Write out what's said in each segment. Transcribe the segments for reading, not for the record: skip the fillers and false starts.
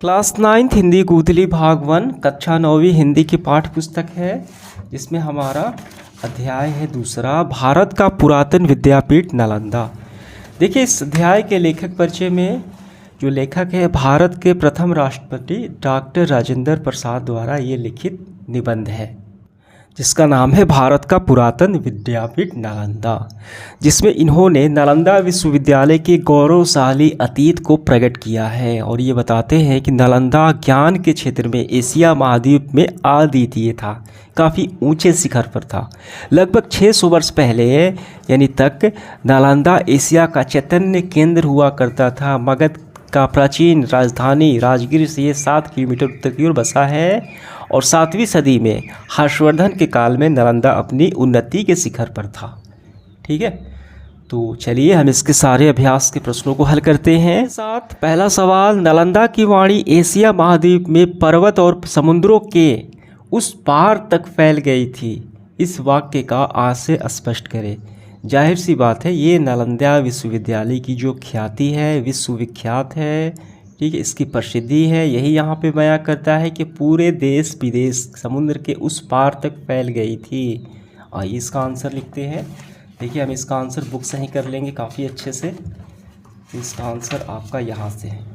Class 9th Hindi गुदली भाग 1 कक्षा 9वीं हिंदी की पाठ्य पुस्तक है, जिसमें हमारा अध्याय है दूसरा, भारत का पुरातन विद्यापीठ नालंदा। देखिए, इस अध्याय के लेखक परिचय में जो लेखक है भारत के प्रथम राष्ट्रपति डॉक्टर राजेंद्र प्रसाद द्वारा ये लिखित निबंध है, जिसका नाम है भारत का पुरातन विद्यापीठ नालंदा, जिसमें इन्होंने नालंदा विश्वविद्यालय के गौरवशाली अतीत को प्रकट किया है और ये बताते हैं कि नालंदा ज्ञान के क्षेत्र में एशिया महाद्वीप में अद्वितीय था, काफ़ी ऊंचे शिखर पर था। लगभग 600 वर्ष पहले यानी तक नालंदा एशिया का चैतन्य केंद्र हुआ करता था। मगध का प्राचीन राजधानी राजगीर से ये 7 किलोमीटर उत्तर की ओर बसा है और 7वीं सदी में हर्षवर्धन के काल में नालंदा अपनी उन्नति के शिखर पर था। ठीक है, तो चलिए हम इसके सारे अभ्यास के प्रश्नों को हल करते हैं। साथ पहला सवाल, नालंदा की वाणी एशिया महाद्वीप में पर्वत और समुद्रों के उस पार तक फैल गई थी। इस वाक्य का आशय स्पष्ट करें। जाहिर सी बात है, ये नालंदा विश्वविद्यालय की जो ख्याति है, विश्वविख्यात है, ठीक है, इसकी प्रसिद्धि है, यही यहाँ पे बयां करता है कि पूरे देश विदेश समुद्र के उस पार तक फैल गई थी। आइए इसका आंसर लिखते हैं। देखिए, हम इसका आंसर बुक से ही कर लेंगे काफ़ी अच्छे से। इसका आंसर आपका यहाँ से है।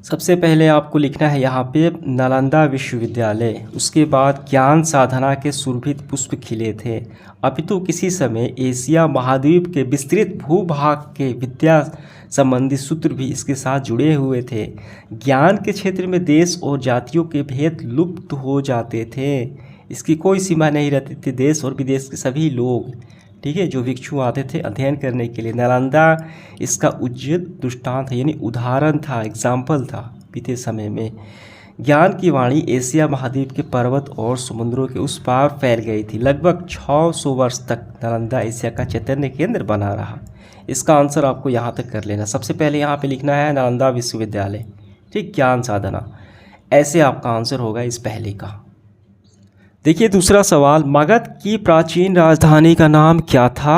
सबसे पहले आपको लिखना है यहाँ पे नालंदा विश्वविद्यालय, उसके बाद ज्ञान साधना के सुरभित पुष्प खिले थे, अपितु किसी समय एशिया महाद्वीप के विस्तृत भूभाग के विद्या संबंधी सूत्र भी इसके साथ जुड़े हुए थे। ज्ञान के क्षेत्र में देश और जातियों के भेद लुप्त हो जाते थे, इसकी कोई सीमा नहीं रहती थी। देश और विदेश के सभी लोग, ठीक है, जो भिक्षु आते थे अध्ययन करने के लिए। नालंदा इसका उज्ज्वल दृष्टांत है, यानी उदाहरण था, एग्जाम्पल था बीते समय में। ज्ञान की वाणी एशिया महाद्वीप के पर्वत और समुद्रों के उस पार फैल गई थी। लगभग 600 वर्ष तक नालंदा एशिया का चैतन्य केंद्र बना रहा। इसका आंसर आपको यहाँ तक कर लेना। सबसे पहले यहाँ पे लिखना है नालंदा विश्वविद्यालय, ठीक, ज्ञान साधना, ऐसे आपका आंसर होगा इस पहले का। देखिए दूसरा सवाल, मगध की प्राचीन राजधानी का नाम क्या था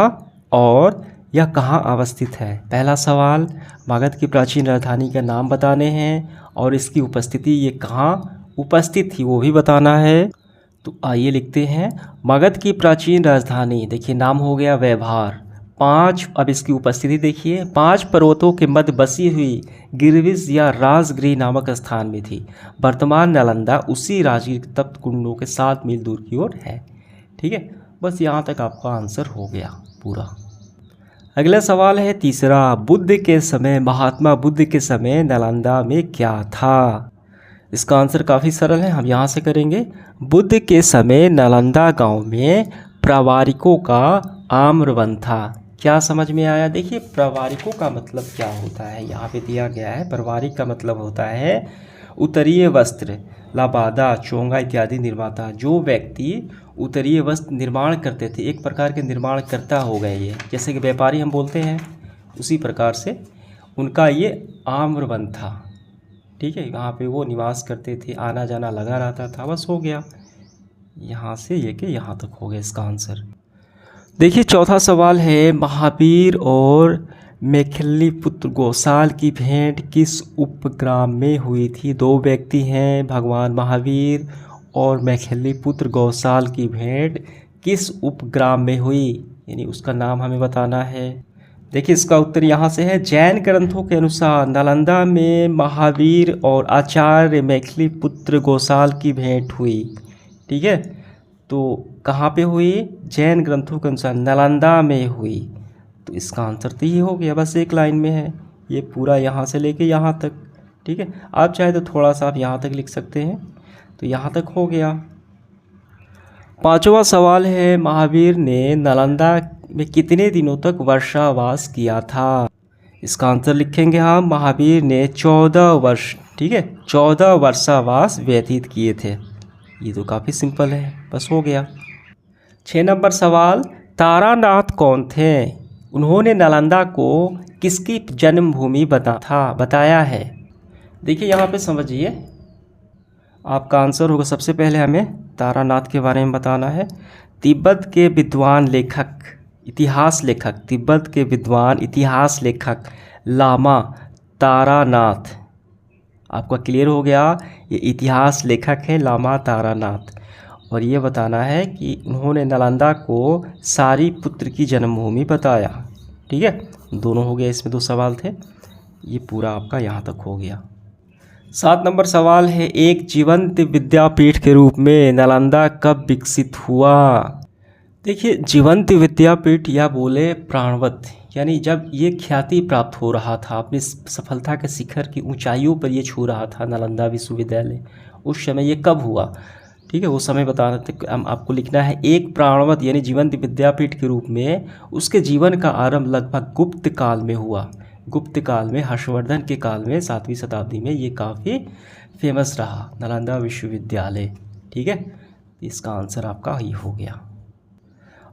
और यह कहाँ अवस्थित है। पहला सवाल, मगध की प्राचीन राजधानी का नाम बताने हैं और इसकी उपस्थिति, ये कहाँ उपस्थित थी वो भी बताना है। तो आइए लिखते हैं, मगध की प्राचीन राजधानी, देखिए नाम हो गया व्यवहार। 5, अब इसकी उपस्थिति देखिए, 5 पर्वतों के मध्य बसी हुई गिरविज या राजगृह नामक स्थान में थी। वर्तमान नालंदा उसी राजगीर तप्त कुंडों के 7 मील दूर की ओर है। ठीक है, बस यहाँ तक आपका आंसर हो गया पूरा। अगला सवाल है तीसरा, बुद्ध के समय, महात्मा बुद्ध के समय नालंदा में क्या था। इसका आंसर काफ़ी सरल है, हम यहाँ से करेंगे। बुद्ध के समय नालंदा गांव में प्रवारिकों का आम्रवन था। क्या समझ में आया। देखिए, प्रवारिकों का मतलब क्या होता है, यहाँ पे दिया गया है। प्रवारिक का मतलब होता है उत्तरीय वस्त्र, लाबादा, चोंगा इत्यादि निर्माता। जो व्यक्ति उत्तरीय वस्त्र निर्माण करते थे, एक प्रकार के निर्माणकर्ता हो गए ये, जैसे कि व्यापारी हम बोलते हैं, उसी प्रकार से उनका ये आम्रवन था। ठीक है, यहाँ पे वो निवास करते थे, आना जाना लगा रहता था। बस हो गया, यहाँ से ये कि यहाँ तक हो गया इसका आंसर। देखिए चौथा सवाल है, महावीर और मैथिली पुत्र गौसाल की भेंट किस उपग्राम में हुई थी। 2 व्यक्ति हैं, भगवान महावीर और मैथिली पुत्र गौसाल की भेंट किस उपग्राम में हुई, यानी उसका नाम हमें बताना है। देखिए इसका उत्तर यहाँ से है। जैन ग्रंथों के अनुसार नालंदा में महावीर और आचार्य मैथिली पुत्र गौसाल की भेंट हुई। ठीक है, तो कहाँ पे हुई, जैन ग्रंथों के अनुसार नालंदा में हुई। तो इसका आंसर तो ये हो गया, बस एक लाइन में है ये पूरा, यहाँ से लेके यहाँ तक। ठीक है, आप चाहे तो थोड़ा सा आप यहाँ तक लिख सकते हैं, तो यहाँ तक हो गया। 5वां सवाल है, महावीर ने नालंदा में कितने दिनों तक वर्षावास किया था। इसका आंसर लिखेंगे हम, महावीर ने 14 वर्ष, ठीक है, 14 वर्षावास व्यतीत किए थे। ये तो काफ़ी सिंपल है, बस हो गया। 6 नंबर सवाल, तारानाथ कौन थे, उन्होंने नालंदा को किसकी जन्मभूमि बताया है। देखिए यहाँ पे समझिए, आपका आंसर होगा, सबसे पहले हमें तारानाथ के बारे में बताना है। तिब्बत के विद्वान लेखक, इतिहास लेखक, तिब्बत के विद्वान इतिहास लेखक लामा तारानाथ, आपका क्लियर हो गया। ये इतिहास लेखक है लामा तारानाथ, और ये बताना है कि उन्होंने नालंदा को सारीपुत्र की जन्मभूमि बताया। ठीक है, दोनों हो गए, इसमें 2 सवाल थे। ये पूरा आपका यहाँ तक हो गया। 7 नंबर सवाल है, एक जीवंत विद्यापीठ के रूप में नालंदा कब विकसित हुआ? देखिए, जीवंत विद्यापीठ या बोले प्राणवत, यानी जब ये ख्याति प्राप्त हो रहा था, अपनी सफलता के शिखर की ऊंचाइयों पर ये छू रहा था नालंदा विश्वविद्यालय, उस समय ये कब हुआ? ठीक है, वो समय बताना थे। आपको लिखना है एक प्राणवत यानी जीवंत विद्यापीठ के रूप में उसके जीवन का आरंभ लगभग गुप्त काल में हुआ। गुप्त काल में, हर्षवर्धन के काल में, 7वीं शताब्दी में ये काफ़ी फेमस रहा नालंदा विश्वविद्यालय। ठीक है, इसका आंसर आपका ही हो गया।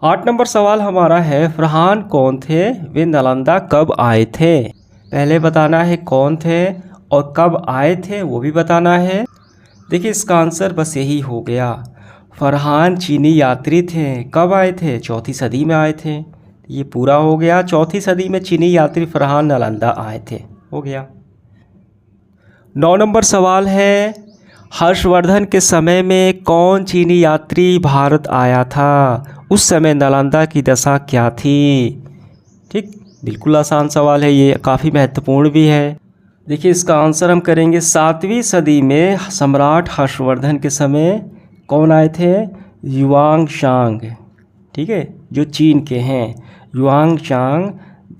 8 नंबर सवाल हमारा है, फरहान कौन थे, वे नालंदा कब आए थे? पहले बताना है कौन थे और कब आए थे वो भी बताना है। देखिए, इसका आंसर बस यही हो गया। फरहान चीनी यात्री थे। कब आए थे? 4वीं सदी में आए थे। ये पूरा हो गया। 4वीं सदी में चीनी यात्री फरहान नालंदा आए थे। हो गया। 9 नंबर सवाल है, हर्षवर्धन के समय में कौन चीनी यात्री भारत आया था? उस समय नालंदा की दशा क्या थी? ठीक, बिल्कुल आसान सवाल है, ये काफ़ी महत्वपूर्ण भी है। देखिए, इसका आंसर हम करेंगे 7वीं सदी में सम्राट हर्षवर्धन के समय कौन आए थे? युआंगशांग। ठीक है, जो चीन के हैं, युआंगशांग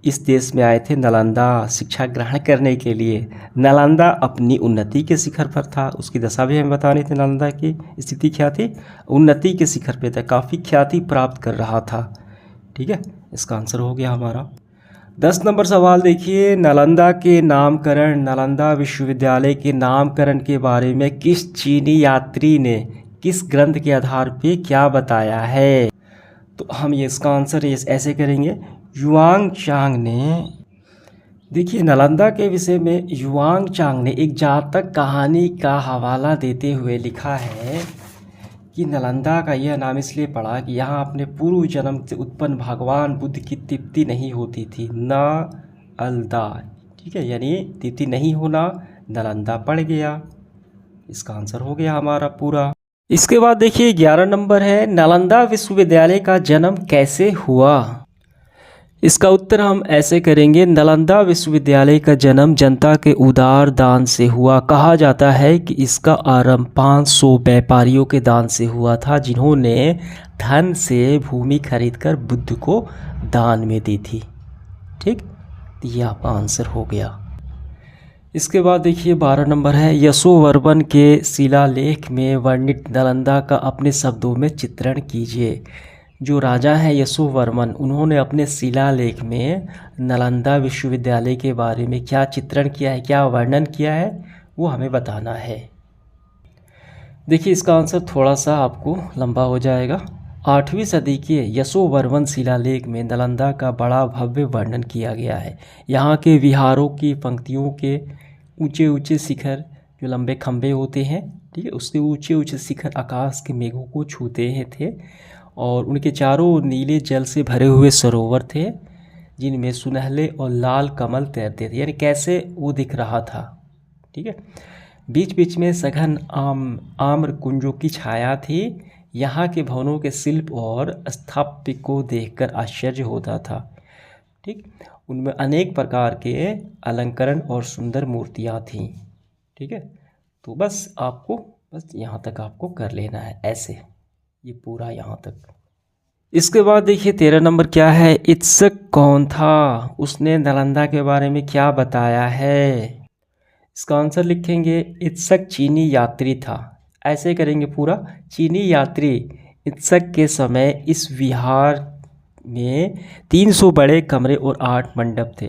इस देश में आए थे नालंदा शिक्षा ग्रहण करने के लिए। नालंदा अपनी उन्नति के शिखर पर था, उसकी दशा भी हमें बतानी थी। नालंदा की स्थिति क्या थी? उन्नति के शिखर पे था, काफ़ी ख्याति प्राप्त कर रहा था। ठीक है, इसका आंसर हो गया हमारा। 10 नंबर सवाल देखिए, नालंदा के नामकरण, नालंदा विश्वविद्यालय के नामकरण के बारे में किस चीनी यात्री ने किस ग्रंथ के आधार पे क्या बताया है? तो हम ये इसका आंसर ऐसे करेंगे, युआंगचांग ने। देखिए, नालंदा के विषय में युआंगचांग ने एक जातक कहानी का हवाला देते हुए लिखा है कि नालंदा का यह नाम इसलिए पड़ा कि यहाँ अपने पूर्व जन्म से उत्पन्न भगवान बुद्ध की तृप्ति नहीं होती थी। नालंदा, ठीक है, यानी तृप्ति नहीं होना, नालंदा पड़ गया। इसका आंसर हो गया हमारा पूरा। इसके बाद देखिए 11 नंबर है, नालंदा विश्वविद्यालय का जन्म कैसे हुआ? इसका उत्तर हम ऐसे करेंगे, नालंदा विश्वविद्यालय का जन्म जनता के उदार दान से हुआ। कहा जाता है कि इसका आरंभ 500 व्यापारियों के दान से हुआ था, जिन्होंने धन से भूमि खरीदकर बुद्ध को दान में दी थी। ठीक, ये आपका आंसर हो गया। इसके बाद देखिए 12 नंबर है, यशोवर्मन के शिलालेख में वर्णित नालंदा का अपने शब्दों में चित्रण कीजिए। जो राजा हैं यशोवर्मन, उन्होंने अपने शिलालेख में नालंदा विश्वविद्यालय के बारे में क्या चित्रण किया है, क्या वर्णन किया है, वो हमें बताना है। देखिए, इसका आंसर थोड़ा सा आपको लंबा हो जाएगा। 8वीं सदी के यशोवर्मन शिलालेख में नालंदा का बड़ा भव्य वर्णन किया गया है। यहाँ के विहारों की पंक्तियों के ऊंचे ऊंचे शिखर, जो लंबे खंभे होते हैं, ठीक है, उसके ऊंचे ऊंचे शिखर आकाश के मेघों को छूते हैं थे, और उनके चारों ओर नीले जल से भरे हुए सरोवर थे, जिनमें सुनहले और लाल कमल तैरते थे। यानी कैसे वो दिख रहा था। ठीक है, बीच बीच में सघन आम्र कुंजों की छाया थी। यहाँ के भवनों के शिल्प और स्थापत्य को देखकर आश्चर्य होता था। ठीक, उनमें अनेक प्रकार के अलंकरण और सुंदर मूर्तियाँ थीं। ठीक है, तो बस यहाँ तक आपको कर लेना है ऐसे, ये पूरा यहाँ तक। इसके बाद देखिए 13 नंबर क्या है, इत्सक कौन था? उसने नालंदा के बारे में क्या बताया है? इसका आंसर लिखेंगे, इत्सक चीनी यात्री था। ऐसे करेंगे पूरा, चीनी यात्री इत्सक के समय इस विहार में 300 बड़े कमरे और 8 मंडप थे।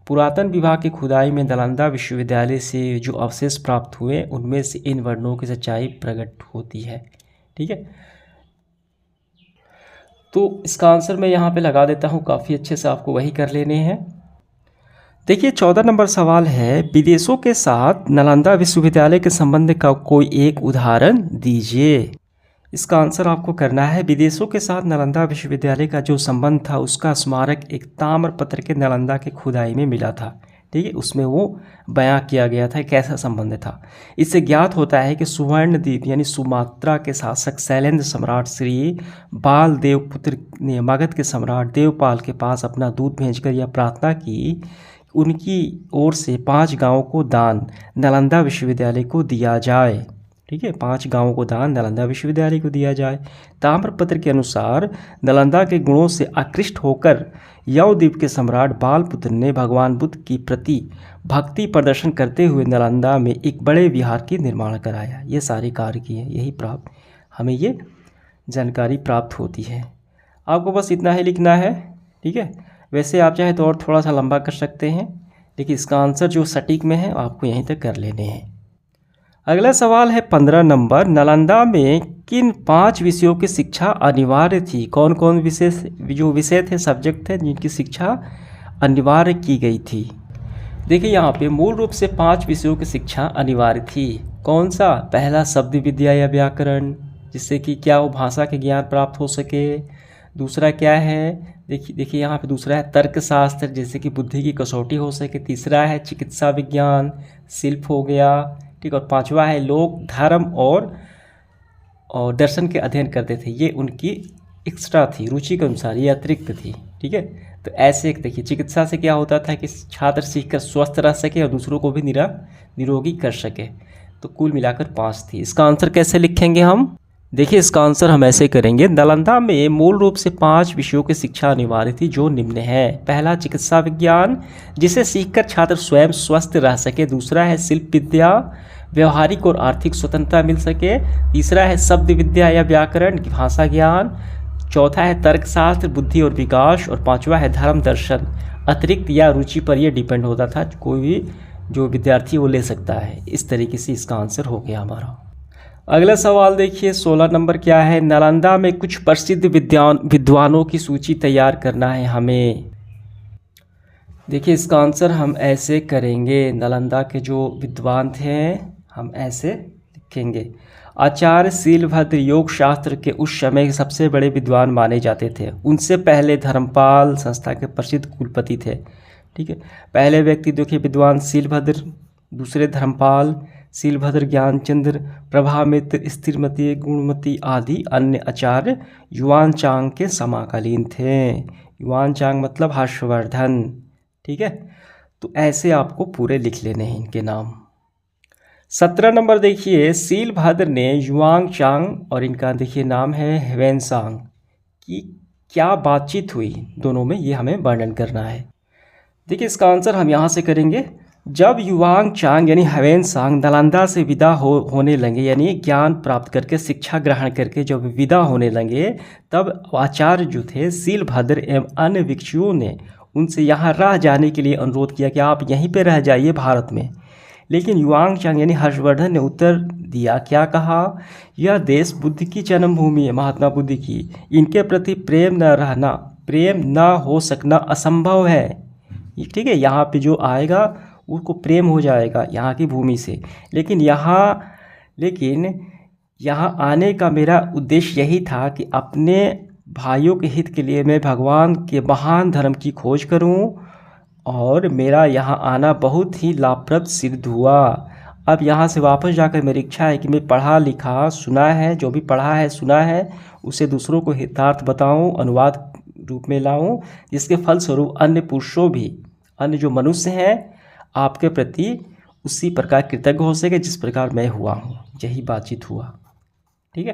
पुरातन विभाग की खुदाई में नालंदा विश्वविद्यालय से जो अवशेष प्राप्त हुए, उनमें से इन वर्णनों की सच्चाई प्रकट होती है। ठीक है, तो इसका आंसर मैं यहाँ पे लगा देता हूँ, काफ़ी अच्छे से आपको वही कर लेने हैं। देखिए 14 नंबर सवाल है, विदेशों के साथ नालंदा विश्वविद्यालय के संबंध का कोई एक उदाहरण दीजिए। इसका आंसर आपको करना है, विदेशों के साथ नालंदा विश्वविद्यालय का जो संबंध था, उसका स्मारक एक ताम्रपत्र के नालंदा के खुदाई में मिला था। ठीक है, उसमें वो बयां किया गया था कैसा संबंध था। इससे ज्ञात होता है कि सुवर्णद्वीप यानी सुमात्रा के शासक शैलेंद्र सम्राट श्री बाल देवपुत्र ने मगध के सम्राट देवपाल के पास अपना दूत भेजकर यह प्रार्थना की उनकी ओर से 5 गांवों को दान नालंदा विश्वविद्यालय को दिया जाए। ठीक है, 5 गांवों को दान नालंदा विश्वविद्यालय को दिया जाए। ताम्रपत्र के अनुसार नालंदा के गुणों से आकृष्ट होकर यवद्वीप के सम्राट बालपुत्र ने भगवान बुद्ध की प्रति भक्ति प्रदर्शन करते हुए नालंदा में एक बड़े विहार की निर्माण कराया। ये सारे कार्य किए, यही प्राप्त हमें ये जानकारी प्राप्त होती है। आपको बस इतना ही लिखना है। ठीक है, वैसे आप चाहे तो और थोड़ा सा लंबा कर सकते हैं, लेकिन इसका आंसर जो सटीक में है आपको यहीं तक कर लेने हैं। अगला सवाल है 15 नंबर, नालंदा में किन 5 विषयों की शिक्षा अनिवार्य थी? कौन कौन विषय थे, सब्जेक्ट थे जिनकी शिक्षा अनिवार्य की गई थी? देखिए यहाँ पे मूल रूप से 5 विषयों की शिक्षा अनिवार्य थी। कौन सा? पहला शब्द विद्या या व्याकरण, जिससे कि क्या वो भाषा के ज्ञान प्राप्त हो सके। दूसरा क्या है, देखिए यहाँ पे दूसरा है तर्कशास्त्र, जैसे कि बुद्धि की कसौटी हो सके। तीसरा है चिकित्सा विज्ञान, शिल्प हो गया। ठीक, और 5वां है लोक धर्म और दर्शन के अध्ययन करते थे। ये उनकी एक्स्ट्रा थी, रुचि के अनुसार, ये अतिरिक्त थी। ठीक है, तो ऐसे देखिए चिकित्सा से क्या होता था कि छात्र सीखकर स्वस्थ रह सके और दूसरों को भी निरोगी कर सके। तो कुल मिलाकर 5 थी। इसका आंसर कैसे लिखेंगे हम? देखिए इसका आंसर हम ऐसे करेंगे, नालंदा में मूल रूप से 5 विषयों की शिक्षा अनिवार्य थी जो निम्न है। पहला चिकित्सा विज्ञान, जिसे सीखकर छात्र स्वयं स्वस्थ रह सके। दूसरा है शिल्प विद्या, व्यवहारिक और आर्थिक स्वतंत्रता मिल सके। तीसरा है शब्द विद्या या व्याकरण की भाषा ज्ञान। चौथा है तर्कशास्त्र, बुद्धि और विकास। और 5वां है धर्म दर्शन। अतिरिक्त या रुचि पर यह डिपेंड होता था, कोई भी जो विद्यार्थी वो ले सकता है। इस तरीके से इसका आंसर हो गया हमारा। अगला सवाल देखिए 16 नंबर क्या है, नालंदा में कुछ प्रसिद्ध विद्वानों की सूची तैयार करना है हमें। देखिए इसका आंसर हम ऐसे करेंगे, नालंदा के जो विद्वान थे हम ऐसे लिखेंगे। आचार्य शीलभद्र योग शास्त्र के उस समय के सबसे बड़े विद्वान माने जाते थे। उनसे पहले धर्मपाल संस्था के प्रसिद्ध कुलपति थे। ठीक है, पहले व्यक्ति देखिए विद्वान शीलभद्र, दूसरे धर्मपाल, शीलभद्र, ज्ञानचंद्र, प्रभामित्र, स्थिरमती, गुणमती आदि अन्य आचार्य युआनचांग के समकालीन थे। युआनचांग मतलब हर्षवर्धन। ठीक है, तो ऐसे आपको पूरे लिख लेने हैं इनके नाम। 17 नंबर देखिए, शीलभद्र ने युआनचांग और इनका देखिए नाम है ह्वेनसांग की क्या बातचीत हुई दोनों में, ये हमें वर्णन करना है। देखिए इसका आंसर हम यहाँ से करेंगे। जब युआनचांग यानी ह्वेनसांग नालंदा से विदा होने लगे, यानी ज्ञान प्राप्त करके शिक्षा ग्रहण करके जब विदा होने लगे, तब आचार्य जो थे शीलभद्र एवं अन्य भिक्षुओं ने उनसे यहाँ रह जाने के लिए अनुरोध किया कि आप यहीं पे रह जाइए भारत में। लेकिन युआनचांग यानी हर्षवर्धन ने उत्तर दिया, क्या कहा, यह देश बुद्ध की जन्मभूमि है, महात्मा बुद्ध की। इनके प्रति प्रेम न हो सकना असंभव है। ठीक है, यहाँ पे जो आएगा उसको प्रेम हो जाएगा यहाँ की भूमि से। लेकिन यहाँ आने का मेरा उद्देश्य यही था कि अपने भाइयों के हित के लिए मैं भगवान के महान धर्म की खोज करूं, और मेरा यहाँ आना बहुत ही लाभप्रद सिद्ध हुआ। अब यहाँ से वापस जाकर मेरी इच्छा है कि मैं पढ़ा लिखा सुना है, जो भी पढ़ा है सुना है उसे दूसरों को हितार्थ बताऊं, अनुवाद रूप में लाऊं, जिसके फलस्वरूप अन्य पुरुषों भी, अन्य जो मनुष्य हैं आपके प्रति उसी प्रकार कृतज्ञ हो सके जिस प्रकार मैं हुआ हूँ। यही बातचीत हुआ। ठीक है,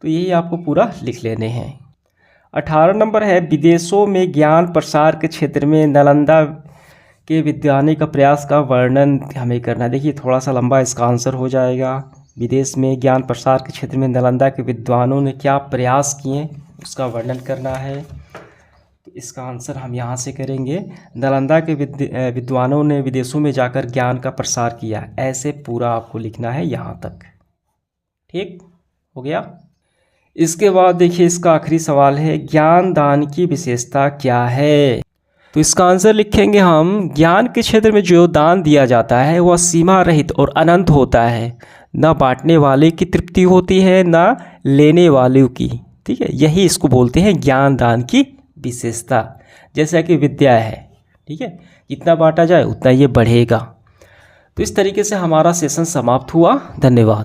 तो यही आपको पूरा लिख लेने हैं। 18 नंबर है, विदेशों में ज्ञान प्रसार के क्षेत्र में नालंदा के विद्वानों का प्रयास का वर्णन हमें करना है। देखिए थोड़ा सा लंबा इसका आंसर हो जाएगा। विदेश में ज्ञान प्रसार के क्षेत्र में नालंदा के विद्वानों ने क्या प्रयास किए उसका वर्णन करना है। तो इसका आंसर हम यहाँ से करेंगे, नालंदा के विद्वानों ने विदेशों में जाकर ज्ञान का प्रसार किया। ऐसे पूरा आपको लिखना है यहाँ तक। ठीक हो गया। इसके बाद देखिए इसका आखिरी सवाल है, ज्ञान दान की विशेषता क्या है? तो इसका आंसर लिखेंगे हम, ज्ञान के क्षेत्र में जो दान दिया जाता है वह सीमा रहित और अनंत होता है। न बांटने वाले की तृप्ति होती है न लेने वाले की। ठीक है, यही इसको बोलते हैं ज्ञान दान की विशेषता। जैसा कि विद्या है, ठीक है, जितना बांटा जाए उतना ये बढ़ेगा। तो इस तरीके से हमारा सेशन समाप्त हुआ। धन्यवाद।